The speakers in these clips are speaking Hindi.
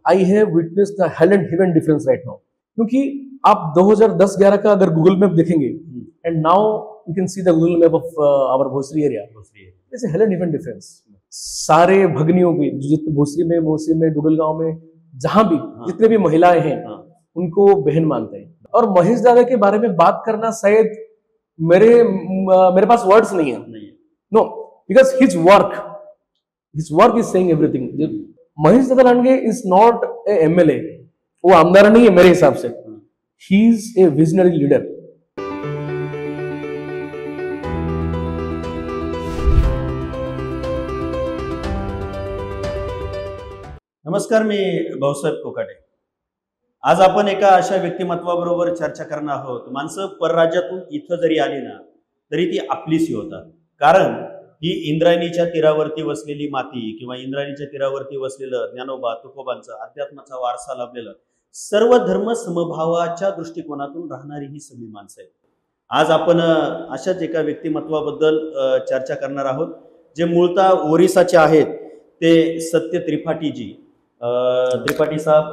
I have witness the hell and heaven difference right now, क्योंकि आप 2010-11 का अगर गूगल मैप देखेंगे and now you can see the Google map of our Bhosari area, it's a hell and heaven difference. सारे भगनियों की जितने भोसरी में, मोसी में, डुडलगांव में, जहां भी जितने भी महिलाएं हैं उनको बहन मानते हैं। और महेश दादा के बारे में बात करना शायद मेरे पास वर्ड्स नहीं है, no, because his work is saying everything. Mahesh Dada Landge is not a MLA, वो आमदार नहीं है मेरे हिसाब से, he is a visionary leader. नमस्कार, मी भाऊसाहेब कोकाटे। आज आपण एका अशा व्यक्तिमत्वाबरोबर चर्चा करणार आहोत। माणसं परराज्यातून इथं जरी आली ना तरी ती आपलीच होतात, कारण ही इंद्रायणीच्या तीरावरती वसलेली माती किंवा इंद्रायणीच्या तीरावरती वसलेलं ज्ञानोबा तुकोबांचं अध्यात्माचा वारसा लाभलेलं सर्व धर्म समभावाच्या दृष्टिकोनातून राहणारी ही सगळी माणसं आहेत। आज आपण अशाच एका व्यक्तिमत्वाबद्दल चर्चा करणार आहोत, जे मूळतः ओरिसाचे आहेत, ते सत्य त्रिपाठी जी। त्रिपाठी साहब,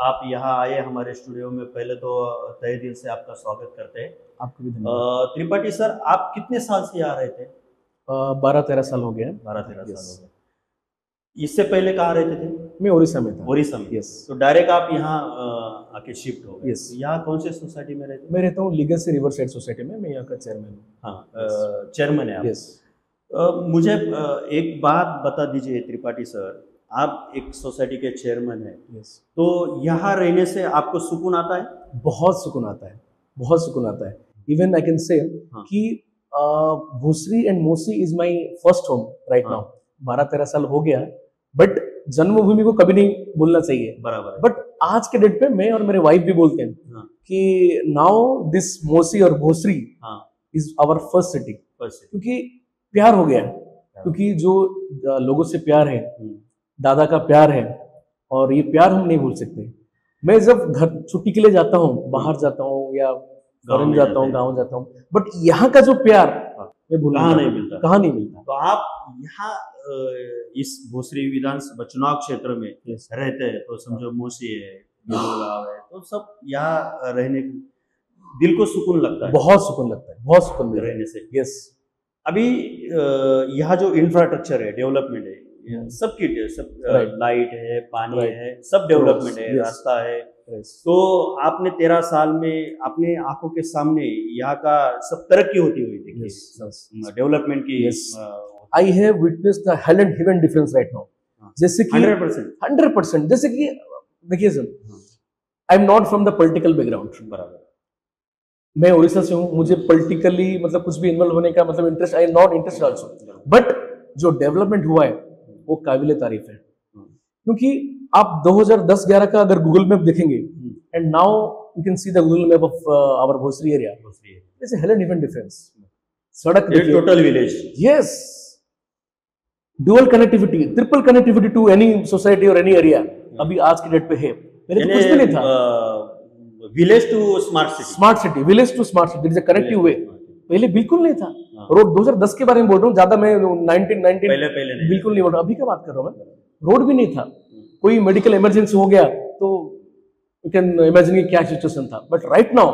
आप यहाँ आए हमारे स्टूडियो में, पहले तो तहे दिल से आपका स्वागत करते हैं। आपको भी धन्यवाद। त्रिपाठी सर, आप कितने साल से यहाँ रहे थे? 12-13 साल हो गया। 12-13 साल हो गए। इससे पहले कहाँ रहते थे? मैं ओडिशा में था। ओडिशा में? यस। तो डायरेक्ट आप यहाँ आके शिफ्ट हो गए? यस। यहाँ कौन से सोसाइटी में रहते? मैं रहता हूँ लीगेसी रिवर साइड सोसाइटी में, मैं यहाँ का चेयरमैन हूँ। हाँ, चेयरमैन है आप? यस। मुझे एक बात बता दीजिए त्रिपाठी सर, आप एक सोसाइटी के चेयरमैन हैं, तो यहाँ रहने से आपको सुकून आता है? बहुत सुकून आता है, बहुत सुकून आता है। इवन आई कैन से कि भोसरी एंड मोसी is my first home right now. 12-13 साल हो गया, बट जन्मभूमि को कभी नहीं भूलना चाहिए। बराबर। बट आज के डेट पे मैं और मेरे वाइफ भी बोलते हैं कि नाउ दिस मोसी और भोसरी इज आवर फर्स्ट सिटी, क्योंकि प्यार हो गया, क्योंकि जो लोगों से प्यार है, दादा का प्यार है, और ये प्यार हम नहीं भूल सकते। मैं जब घर छुट्टी के लिए जाता हूँ, बाहर जाता हूँ या फॉरेन जाता हूँ, गाँव जाता हूँ, बट यहाँ का जो प्यार मैं भूल कहाँ नहीं मिलता, कहाँ नहीं मिलता। तो आप यहाँ इस भोसरी विधानसभा चुनाव क्षेत्र में रहते हैं, तो समझो मोसी है, गाँव है, तो सब यहाँ रहने दिल को सुकून लगता है? बहुत सुकून लगता है, बहुत सुकून रहने से। यस। अभी यहाँ जो इंफ्रास्ट्रक्चर है, डेवलपमेंट है, सबकी सब लाइट है, पानी है, सब डेवलपमेंट है, रास्ता है, तो आपने 13 साल में अपने आंखों के सामने यहाँ का सब तरक्की होती हुई देखी, डेवलपमेंट की। आई have witness the hell and heaven difference right now. जैसे कि 100%, जैसे कि देखिए sir, I am not from the political background. बराबर। मैं उड़ीसा से हूँ, मुझे पॉलिटिकली मतलब कुछ भी इन्वॉल्व होने का मतलब interest, I am not interested also, but जो डेवलपमेंट हुआ है वो काबिले तारीफ है। क्योंकि आप 2010-11 का अगर गूगल मैप देखेंगे and now you can see the Google map of our Bhosari area, it's a hell and heaven difference. सड़क देखिए, total village, yes, dual connectivity, triple connectivity to any society और एनी एरिया अभी आज की डेट पे है। पहले तो कुछ भी नहीं था। Village to smart city, smart city, village to smart city is a connective way. पहले बिल्कुल नहीं था। रोड 2010 के बारे में बोल रहा हूँ, ज्यादा मैं 19 पहले नहीं, बिल्कुल नहीं बोल रहा, अभी का बात कर रहा हूँ मैं। रोड भी नहीं था, कोई मेडिकल इमरजेंसी हो गया तो यू कैन इमेजिन क्या सिचुएशन था। But right now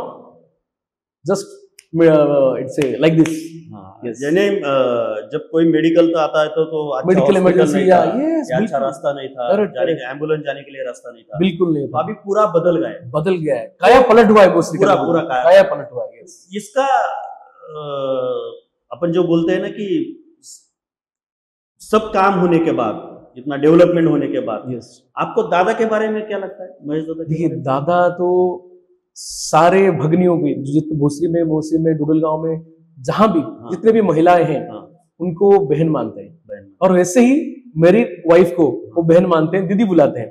just it's like this. यानी जब कोई मेडिकल तो आता है तो अच्छा मेडिकल इमरजेंसी या अच्छा रास्ता नहीं था, जाने के एम्बुलेंस जाने के लिए रास्ता नहीं था, बिल्कुल नहीं था। अभी पूरा बदल गया है, काया पलट हुआ है, पूरा काया पलट हुआ है। इसका अपन जो बोलते हैं ना कि सब काम होने के बाद, इतना डेवलपमेंट होने के बाद, आपको दादा के बारे में क्या लगता है? महेश दादा, देखिए दादा तो सारे भगनियों की जितने भोसरी में, मोसी में, डुडलगांव में, जहां भी जितने भी महिलाएं हैं उनको बहन मानते हैं, और वैसे ही मेरी वाइफ को वो बहन मानते हैं, दीदी बुलाते हैं।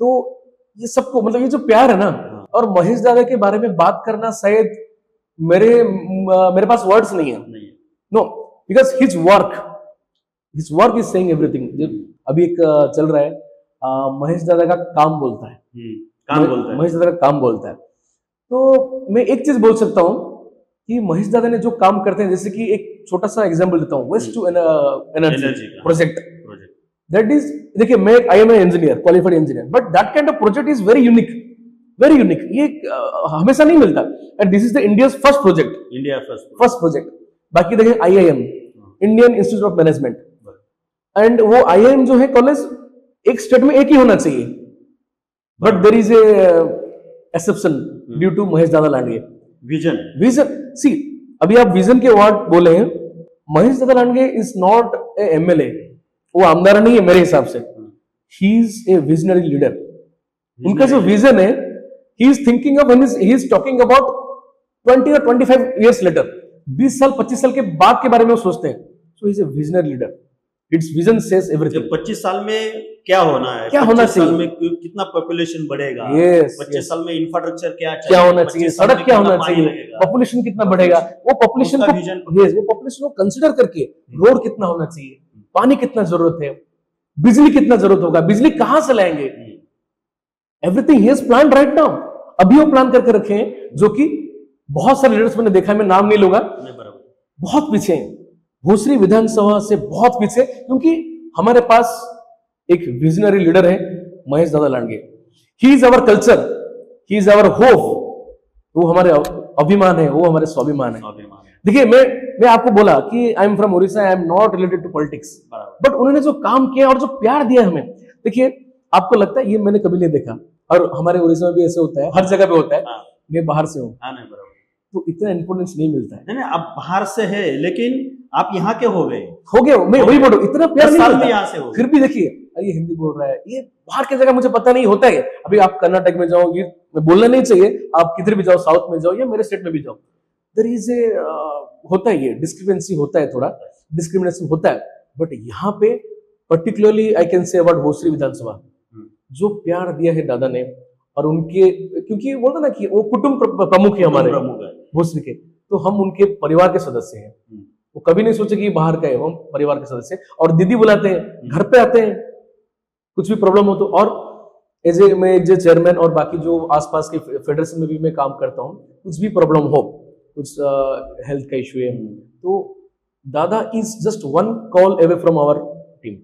तो ये सबको मतलब ये जो प्यार है ना, और महेश दादा के बारे में बात करना शायद मेरे पास वर्ड्स नहीं है, no, because his work is saying everything. अभी एक चल रहा है, महेश दादा का काम बोलता है, महेश दादा का काम बोलता है। तो मैं एक चीज बोल सकता हूँ कि महेश दादा ने जो काम करते हैं, जैसे कि एक छोटा सा एग्जांपल देता हूँ, waste to energy project. That is, देखिए मैं I am a engineer, qualified engineer, but that kind of project is very unique, very unique. ये हमेशा नहीं मिलता, and this is the India first project, India first project. बाकी देखें IIM, Indian institute of management, and वो IIM जो है कॉलेज एक स्टेट में एक ही होना चाहिए, but there is a exception due to Mahesh Dada Landge. Vision सी, अभी आप विजन के वर्ड बोले हैं, Mahesh Dada Landge is not A MLA, वो आमदार नहीं है मेरे हिसाब से, he is a visionary leader. उनका जो विजन है, he is thinking of, he is talking about 20 और 25 years later, 20 साल 25 साल के बाद के बारे में वो सोचते हैं। So he is a visionary leader, its vision says everything. 25 साल में क्या होना है, क्या होना चाहिए, साल में कितना पॉपुलेशन बढ़ेगा, 25 साल में इंफ्रास्ट्रक्चर क्या होना चाहिए, सड़क क्या होना चाहिए, पॉपुलेशन कितना बढ़ेगा, वो पॉपुलेशन को कंसिडर करके रोड कितना होना चाहिए, पानी कितना जरूरत है, बिजली कितना जरूरत होगा, बिजली कहां से लाएंगे, everything he has plan right now. अभी वो प्लान करके रखे हैं, जो कि बहुत सारे लीडर्स मैंने देखा, मैं नाम नहीं लूंगा, बहुत पीछे हैं, भोसरी विधानसभा से बहुत पीछे, क्योंकि हमारे पास एक विजनरी लीडर है Mahesh Dada Landge. He is our culture, he is our hope, वो हमारे अभिमान है, वो हमारे स्वाभिमान है। देखिए मैं आपको बोला कि I am from Orissa, I am not related to politics, but उन्होंने जो काम किया और जो प्यार दिया हमें, देखिए आपको लगता है ये मैंने कभी नहीं देखा, और हमारे उड़ीसा में भी ऐसे होता है, हर जगह पे होता है। मैं बाहर से हूँ, तो इतना इंपोर्टेंस नहीं मिलता है। नहीं, आप बाहर से है, लेकिन आप यहाँ के हो गए, मैं वही बोल रहा हूँ, इतना प्यार नहीं मिलता। यहाँ से हो, फिर भी देखिए ये हिंदी बोल रहा है, ये बाहर की जगह मुझे पता नहीं होता है। अभी आप कर्नाटक में जाओ, ये बोलना नहीं चाहिए, आप किधर भी जाओ, साउथ में जाओ या मेरे स्टेट में भी जाओ, देयर इज ए होता है, ये डिस्क्रिपेंसी होता है, थोड़ा डिस्क्रिमिनेशन होता है। बट यहाँ पे particularly I can say about Bhosari विधानसभा, जो प्यार दिया है दादा ने, और उनके, क्योंकि बोलते ना कि वो कुटुंब प्रमुख है हमारे भोसरी के, तो हम उनके परिवार के सदस्य हैं। वो कभी नहीं सोचे कि बाहर का है, हम परिवार के सदस्य, और दीदी बुलाते हैं, घर पे आते हैं, कुछ भी प्रॉब्लम हो तो। और एज ए मैं जो चेयरमैन और बाकी जो आसपास के फेडरेशन में भी मैं काम करता हूँ, कुछ भी प्रॉब्लम हो, कुछ हेल्थ का इशू है, तो Dada is just one call away from our team.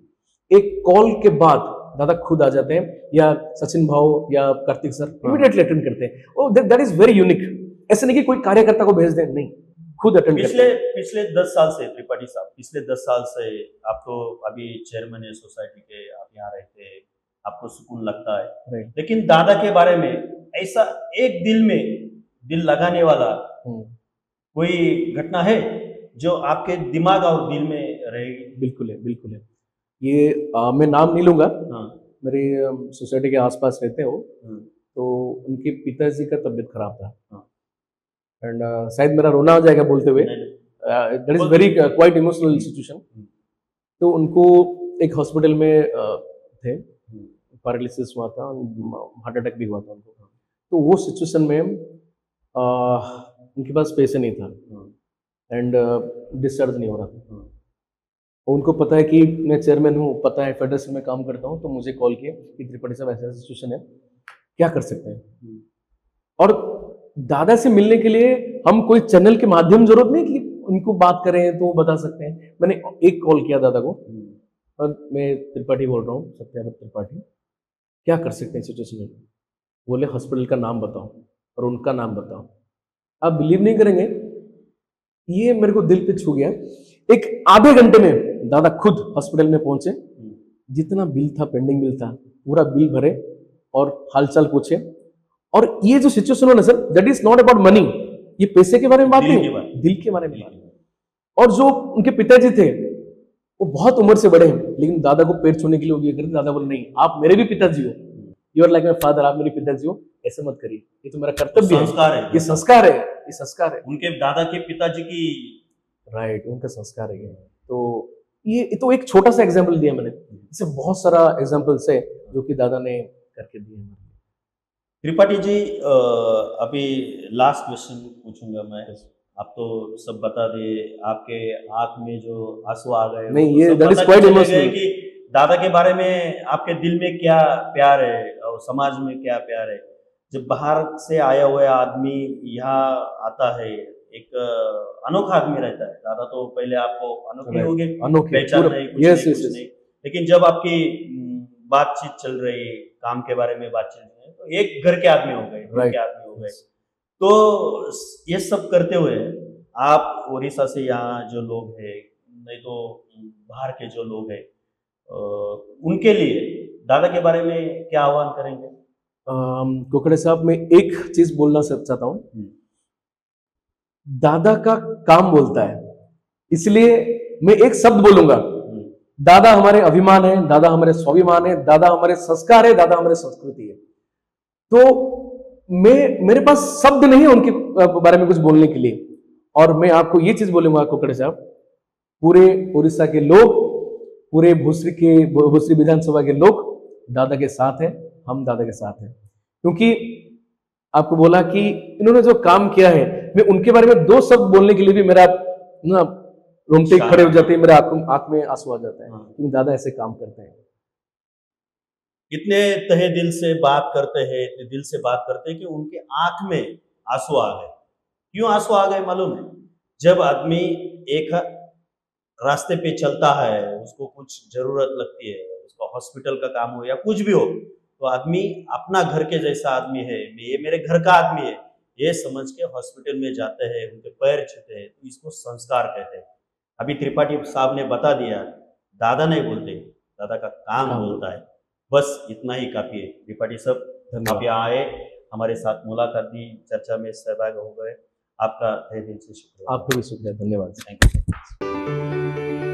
एक कॉल के बाद दादा खुद आ जाते हैं, या सचिन भाव या कार्तिक सर इमीडिएटली अटेंड करते हैं। ओ दैट इज वेरी यूनिक। ऐसे नहीं कि कोई कार्यकर्ता को भेज दें, नहीं, खुद अटेंड करते हैं। पिछले 10 साल से त्रिपाठी साहब, पिछले 10 साल से आप तो अभी चेयरमैन है सोसाइटी के, आप यहाँ रहते हैं, आपको सुकून लगता है, लेकिन दादा के बारे में ऐसा एक दिल लगाने वाला कोई घटना है जो आपके दिमाग और दिल में रहेगी? बिल्कुल है, बिल्कुल है। ये मैं नाम नहीं लूंगा, मेरी सोसाइटी के आसपास रहते हो, तो उनके पिताजी का तबीयत खराब था, एंड शायद मेरा रोना आ जाएगा बोलते हुए, that is very quite emotional situation. तो उनको एक हॉस्पिटल में थे, पैरालिसिस हुआ था, हार्ट अटैक भी हुआ था उनको। तो वो सिचुएशन में उनके पास पैसे नहीं था, एंड डिस्चार्ज नहीं हो रहा था। उनको पता है कि मैं चेयरमैन हूँ, पता है फेडरेशन में काम करता हूँ, तो मुझे कॉल किया कि त्रिपाठी साहब ऐसा सिचुएशन है, क्या कर सकते हैं। और दादा से मिलने के लिए हम कोई चैनल के माध्यम जरूरत नहीं कि उनको बात करें तो वो बता सकते हैं। मैंने एक कॉल किया दादा को, और मैं त्रिपाठी बोल रहा हूँ, सत्याव्रत त्रिपाठी, क्या कर सकते हैं सिचुएशन में। बोले हॉस्पिटल का नाम बताओ और उनका नाम बताओ। आप बिलीव नहीं करेंगे, ये मेरे को दिल पे छू गया। एक आधे घंटे में दादा खुद हॉस्पिटल में पहुंचे, जितना बिल था, पेंडिंग बिल था, पूरा बिल भरे और हालचाल पूछे। और ये जो सिचुएशन हो ना sir, that is not about money, ये पैसे के बारे में बात नहीं, दिल के बारे में बात। और जो उनके पिताजी थे वो बहुत उम्र से बड़े हैं, लेकिन दादा को पैर छूने के लिए वो ये करते। दादा बोले नहीं, आप मेरे भी पिताजी हो, you are like my father, आप मेरे पिताजी हो, ऐसे मत करिए, ये तो मेरा कर्तव्य है, ये संस्कार है, ये संस्कार है उनके दादा के पिताजी की, राइट, उनका संस्कार है। तो ये तो एक छोटा सा एग्जाम्पल दिया मैंने, इससे बहुत सारा एग्जाम्पल्स है जो कि दादा ने करके दिए। त्रिपाठी जी, अभी लास्ट क्वेश्चन पूछूंगा मैं, आप तो सब बता दिए, आपके आंख में जो आंसू आ गए, नहीं ये दैट इज क्वाइट इमोशनल, कि दादा के बारे में आपके दिल में क्या प्यार है और समाज में क्या प्यार है। जब बाहर से आया हुआ आदमी यहाँ आता है, एक अनोखा आदमी रहता है। दादा तो पहले आपको अनोखे हो गए, पहचान नहीं, कुछ नहीं, लेकिन जब आपकी बातचीत चल रही, काम के बारे में बात चल रही है, तो एक घर के आदमी हो गए, घर के आदमी हो गए। तो ये सब करते हुए आप उड़ीसा से यहाँ जो लोग हैं, नहीं तो बाहर के जो लोग हैं, उनके लिए दादा के बारे में क्या आह्वान करेंगे? कोकड़े साहब, मैं एक चीज बोलना चाहता हूँ। दादा का काम बोलता है, इसलिए मैं एक शब्द बोलूंगा। दादा हमारे अभिमान है, दादा हमारे स्वाभिमान है, दादा हमारे संस्कार है, दादा हमारे संस्कृति है। तो मेरे पास शब्द नहीं है उनके बारे में कुछ बोलने के लिए। और मैं आपको ये चीज बोलूंगा कोकड़े साहब, पूरे उड़ीसा के लोग, पूरे भोसरी विधानसभा के लोग दादा के साथ हैं, हम दादा के साथ हैं। क्योंकि आपको बोला कि इन्होंने जो काम किया है, मैं उनके बारे में दो शब्द बोलने के लिए भी मेरा ना रोंगटे खड़े हो जाते हैं, मेरा आंख में आंसू आ जाता है। क्योंकि दादा ऐसे काम करते हैं, इतने तहे दिल से बात करते हैं, इतने दिल से बात करते हैं कि उनके आंख में आंसू आ गए। क्यों आंसू आ गए मालूम है? जब आदमी एक रास्ते पे चलता है, उसको कुछ जरूरत लगती है, उसको हॉस्पिटल का काम हो या कुछ भी हो, तो आदमी अपना घर के जैसा आदमी है, ये मेरे घर का आदमी है, ये समझ के हॉस्पिटल में जाते हैं, उनके पैर छूते हैं, तो इसको संस्कार कहते हैं। अभी त्रिपाठी साहब ने बता दिया, दादा नहीं बोलते, दादा का काम बोलता है। बस इतना ही काफी है। त्रिपाठी साहब, आप यहाँ आए, हमारे साथ मुलाकात दी, चर्चा में सहभागी हो गए, आपका तहे दिल से शुक्रिया। आपको भी शुक्रिया, धन्यवाद। Thank you.